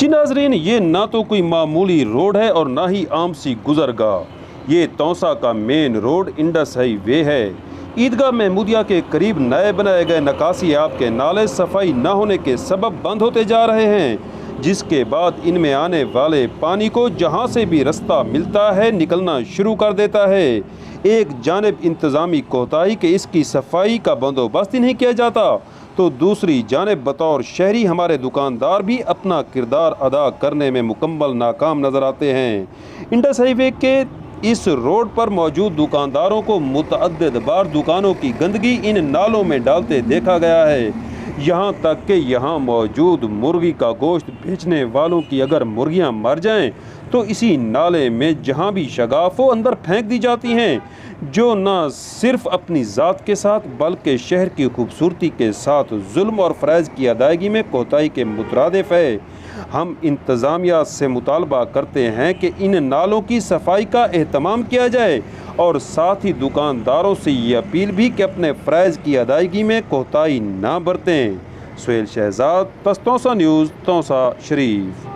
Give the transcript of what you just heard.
जी नाजरीन, ये ना तो कोई मामूली रोड है और ना ही आम सी गुजरगाह। ये तौसा का मेन रोड इंडस हाईवे है। ईदगाह महमूदिया के करीब नए बनाए गए नकासी आब के नाले सफाई न होने के सबब बंद होते जा रहे हैं, जिसके बाद इनमें आने वाले पानी को जहां से भी रास्ता मिलता है निकलना शुरू कर देता है। एक जानिब इंतज़ामी कोताही कि इसकी सफाई का बंदोबस्त ही नहीं किया जाता, तो दूसरी जानिब बतौर शहरी हमारे दुकानदार भी अपना किरदार अदा करने में मुकम्मल नाकाम नज़र आते हैं। इंडस हाईवे के इस रोड पर मौजूद दुकानदारों को मुतअद्दिद बार दुकानों की गंदगी इन नालों में डालते देखा गया है। यहाँ तक कि यहाँ मौजूद मुर्गी का गोश्त बेचने वालों की अगर मुर्गियाँ मर जाएं तो इसी नाले में जहाँ भी शगाफ हो अंदर फेंक दी जाती हैं, जो न सिर्फ अपनी ज़ात के साथ बल्कि शहर की खूबसूरती के साथ जुल्म और फ़रज़ की अदायगी में कोताही के मुतरादिफ है। हम इंतज़ामिया से मुतालबा करते हैं कि इन नालों की सफाई का एहतमाम किया जाए और साथ ही दुकानदारों से ये अपील भी कि अपने फ़रज़ की अदायगी में कोताही ना बरतें। सुहेल शहजाद, तौसा न्यूज़, तौसा शरीफ।